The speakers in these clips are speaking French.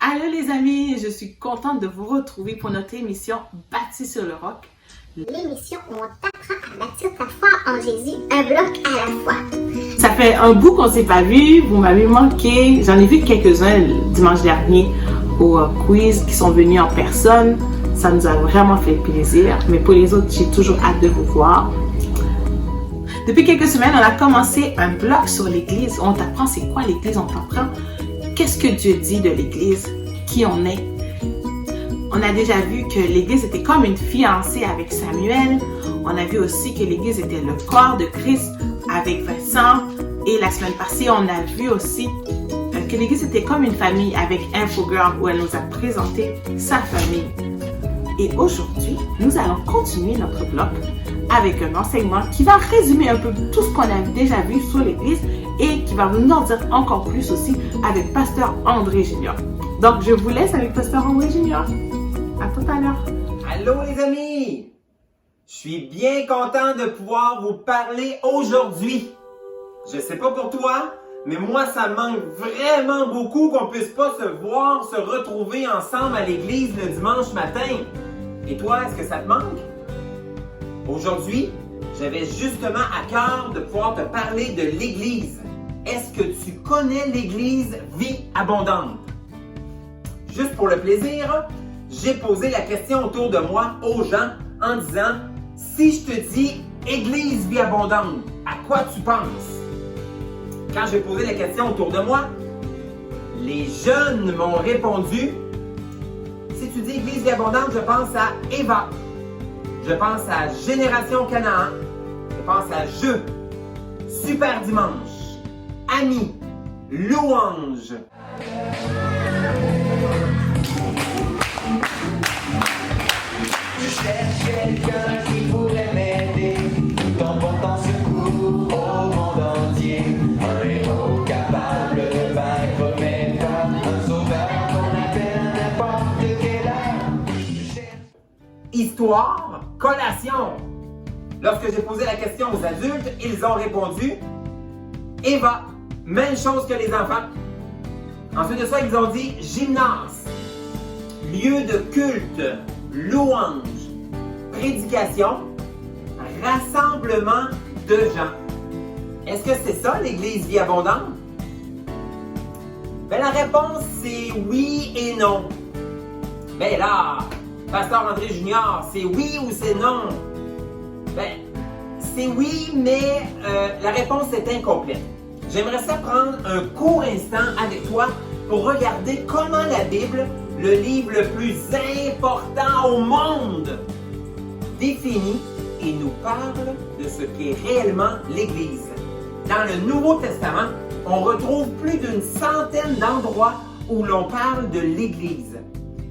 Allô les amis, je suis contente de vous retrouver pour notre émission Bâtie sur le roc. L'émission où on t'apprend à bâtir ta foi en Jésus, un bloc à la fois. Ça fait un bout qu'on s'est pas vu, vous m'avez manqué. J'en ai vu quelques-uns le dimanche dernier au quiz qui sont venus en personne. Ça nous a vraiment fait plaisir, mais pour les autres, j'ai toujours hâte de vous voir. Depuis quelques semaines, on a commencé un bloc sur l'Église. On t'apprend c'est quoi l'Église, on t'apprend qu'est-ce que Dieu dit de l'Église, qui on est. On a déjà vu que l'Église était comme une fiancée avec Samuel. On a vu aussi que l'Église était le corps de Christ avec Vincent. Et la semaine passée, on a vu aussi que l'Église était comme une famille avec Infogirl où elle nous a présenté sa famille. Et aujourd'hui, nous allons continuer notre bloc avec un enseignement qui va résumer un peu tout ce qu'on a déjà vu sur l'Église et qui va nous en dire encore plus aussi avec Pasteur André Junior. Donc, je vous laisse avec Pasteur André Junior. À tout à l'heure. Allô les amis! Je suis bien content de pouvoir vous parler aujourd'hui. Je sais pas pour toi, mais moi ça me manque vraiment beaucoup qu'on puisse pas se voir, se retrouver ensemble à l'église le dimanche matin. Et toi, est-ce que ça te manque? Aujourd'hui, j'avais justement à cœur de pouvoir te parler de l'église. Est-ce que tu connais l'église Vie Abondante? Juste pour le plaisir, j'ai posé la question autour de moi aux gens en disant « Si je te dis Église Vie Abondante, à quoi tu penses? » Quand j'ai posé la question autour de moi, les jeunes m'ont répondu « Si tu dis Église Vie Abondante, je pense à Eva, je pense à Génération Canaan, je pense à Jeu, Super Dimanche, Amis, Louange. » Je cherche quelqu'un qui pourrait m'aider, tout en portant secours au monde entier. Un héros capable de vaincre mes peurs, un sauveur qu'on appelle n'importe quelle heure. Histoire, collation. Lorsque j'ai posé la question aux adultes, ils ont répondu Eva, même chose que les enfants. Ensuite de ça, ils ont dit gymnase, lieu de culte, louange, prédication, rassemblement de gens. Est-ce que c'est ça l'Église Vie Abondante? La réponse c'est oui et non. Là, Pasteur André Junior, c'est oui ou c'est non? C'est oui, mais la réponse est incomplète. J'aimerais ça prendre un court instant avec toi pour regarder comment la Bible, le livre le plus important au monde, définit et nous parle de ce qu'est réellement l'Église. Dans le Nouveau Testament, on retrouve plus d'une centaine d'endroits où l'on parle de l'Église.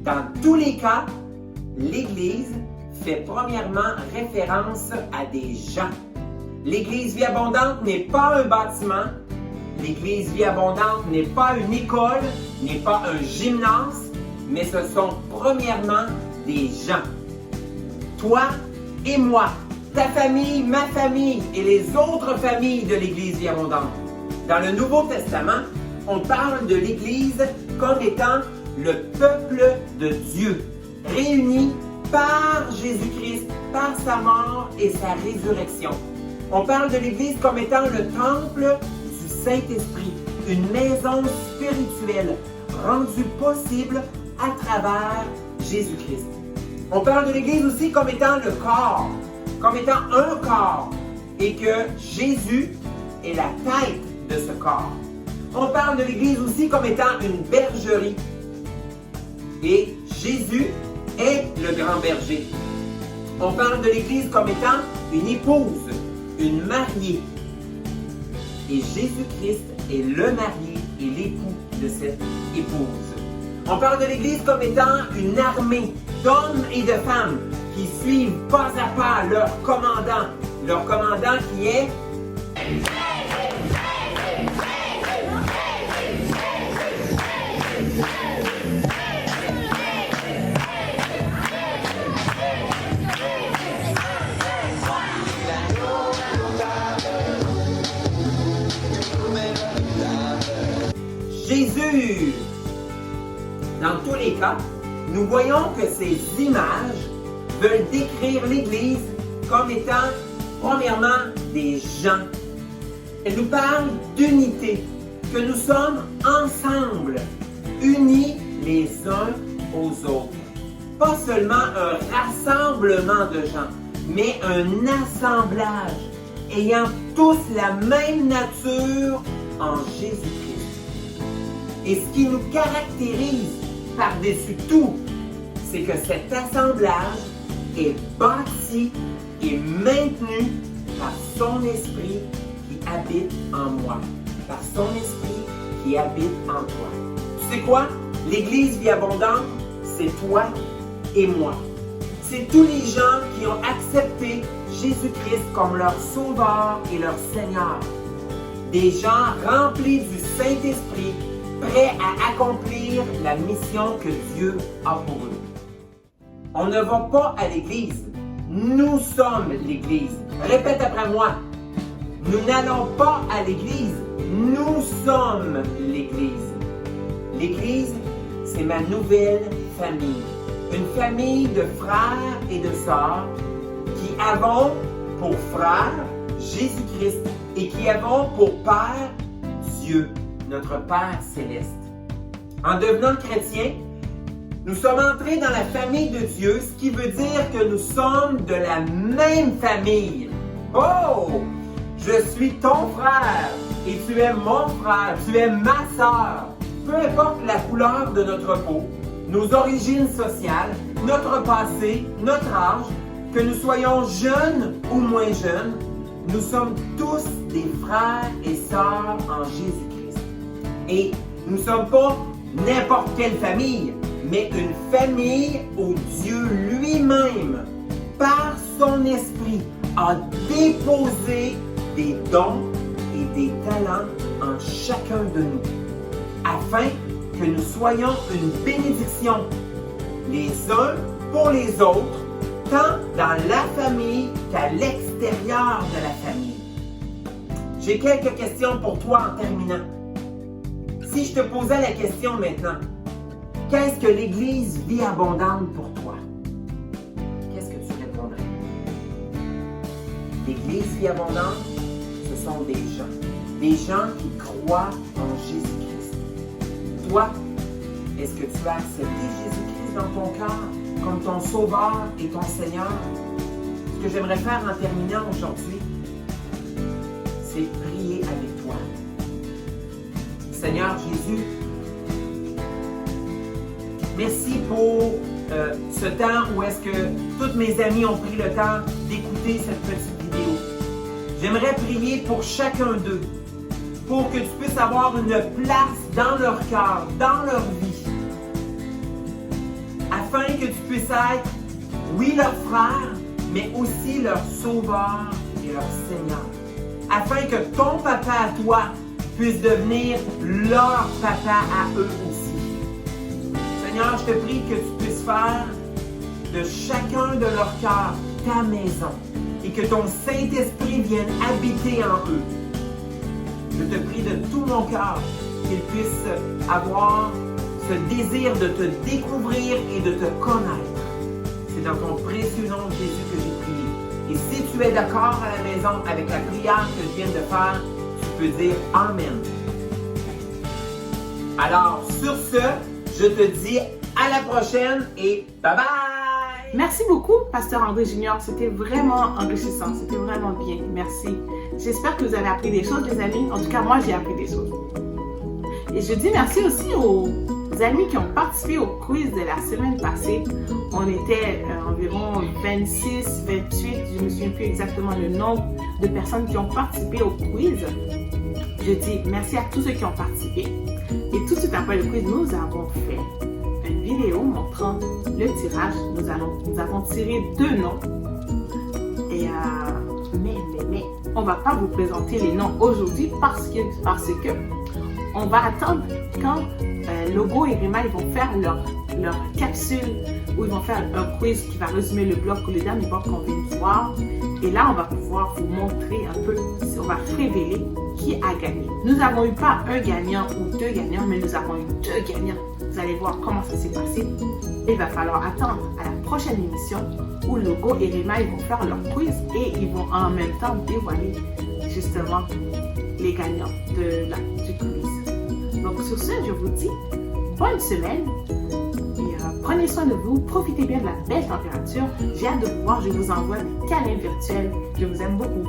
Dans tous les cas, l'Église fait premièrement référence à des gens. L'Église Vie Abondante n'est pas un bâtiment. L'Église Vie Abondante n'est pas une école, n'est pas un gymnase, mais ce sont premièrement des gens. Toi et moi, ta famille, ma famille et les autres familles de l'Église Vie Abondante. Dans le Nouveau Testament, on parle de l'Église comme étant le peuple de Dieu, réuni par Jésus-Christ, par sa mort et sa résurrection. On parle de l'Église comme étant le temple du Saint-Esprit, une maison spirituelle rendue possible à travers Jésus-Christ. On parle de l'Église aussi comme étant le corps, comme étant un corps, et que Jésus est la tête de ce corps. On parle de l'Église aussi comme étant une bergerie, et Jésus est le grand berger. On parle de l'Église comme étant une épouse, une mariée. Et Jésus-Christ est le marié et l'époux de cette épouse. On parle de l'Église comme étant une armée d'hommes et de femmes qui suivent pas à pas leur commandant qui est Jésus. Dans tous les cas, nous voyons que ces images veulent décrire l'Église comme étant, premièrement, des gens. Elles nous parlent d'unité, que nous sommes ensemble, unis les uns aux autres. Pas seulement un rassemblement de gens, mais un assemblage ayant tous la même nature en Jésus-Christ. Et ce qui nous caractérise par-dessus tout, c'est que cet assemblage est bâti et maintenu par son esprit qui habite en moi, par son esprit qui habite en toi. Tu sais quoi? L'Église Vie Abondante, c'est toi et moi. C'est tous les gens qui ont accepté Jésus-Christ comme leur Sauveur et leur Seigneur. Des gens remplis du Saint-Esprit, prêts à accomplir la mission que Dieu a pour eux. On ne va pas à l'Église. Nous sommes l'Église. Répète après moi. Nous n'allons pas à l'Église. Nous sommes l'Église. L'Église, c'est ma nouvelle famille. Une famille de frères et de sœurs qui avons pour frère Jésus-Christ et qui avons pour Père Dieu, notre Père céleste. En devenant chrétiens, nous sommes entrés dans la famille de Dieu, ce qui veut dire que nous sommes de la même famille. Oh! Je suis ton frère et tu es mon frère, tu es ma sœur. Peu importe la couleur de notre peau, nos origines sociales, notre passé, notre âge, que nous soyons jeunes ou moins jeunes, nous sommes tous des frères et sœurs en Jésus-Christ. Et nous ne sommes pas n'importe quelle famille, mais une famille où Dieu lui-même, par son esprit, a déposé des dons et des talents en chacun de nous, afin que nous soyons une bénédiction les uns pour les autres, tant dans la famille qu'à l'extérieur de la famille. J'ai quelques questions pour toi en terminant. Si je te posais la question maintenant, qu'est-ce que l'Église Vie Abondante pour toi? Qu'est-ce que tu répondrais? L'Église Vie Abondante, ce sont des gens qui croient en Jésus-Christ. Toi, est-ce que tu as accepté Jésus-Christ dans ton cœur comme ton Sauveur et ton Seigneur? Ce que j'aimerais faire en terminant aujourd'hui, c'est prier avec toi. Seigneur Jésus, merci pour ce temps où est-ce que toutes mes amies ont pris le temps d'écouter cette petite vidéo. J'aimerais prier pour chacun d'eux, pour que tu puisses avoir une place dans leur cœur, dans leur vie, afin que tu puisses être, oui, leur frère, mais aussi leur Sauveur et leur Seigneur, afin que ton papa à toi puisse devenir leur papa à eux aussi. Seigneur, je te prie que tu puisses faire de chacun de leur cœur ta maison et que ton Saint-Esprit vienne habiter en eux. Je te prie de tout mon cœur qu'ils puissent avoir ce désir de te découvrir et de te connaître. C'est dans ton précieux nom de Jésus que j'ai prié. Et si tu es d'accord à la maison avec la prière que je viens de faire, tu peux dire Amen. Alors, sur ce, je te dis à la prochaine et bye bye! Merci beaucoup, Pasteur André Junior. C'était vraiment enrichissant. C'était vraiment bien. Merci. J'espère que vous avez appris des choses, les amis. En tout cas, moi, j'ai appris des choses. Et je dis merci aussi aux amis qui ont participé au quiz de la semaine passée. On était environ 26, 28. Je ne me souviens plus exactement le nombre de personnes qui ont participé au quiz. Je dis merci à tous ceux qui ont participé. Et tout de suite après le quiz, nous avons fait une vidéo montrant le tirage. Nous avons tiré 2 noms. Et mais on va pas vous présenter les noms aujourd'hui parce que on va attendre quand Logo et Rima ils vont faire leur capsule où ils vont faire un quiz qui va résumer le bloc ou les derniers blocs qu'on vient de voir. Et là, on va pouvoir vous montrer un peu, on va révéler qui a gagné. Nous n'avons eu pas un gagnant ou 2 gagnants, mais nous avons eu 2 gagnants. Vous allez voir comment ça s'est passé. Il va falloir attendre à la prochaine émission où Logo et Rema ils vont faire leur quiz et ils vont en même temps dévoiler justement les gagnants du quiz. Donc sur ce, je vous dis bonne semaine et prenez soin de vous, profitez bien de la belle température. J'ai hâte de vous voir, je vous envoie des câlins virtuels. Je vous aime beaucoup.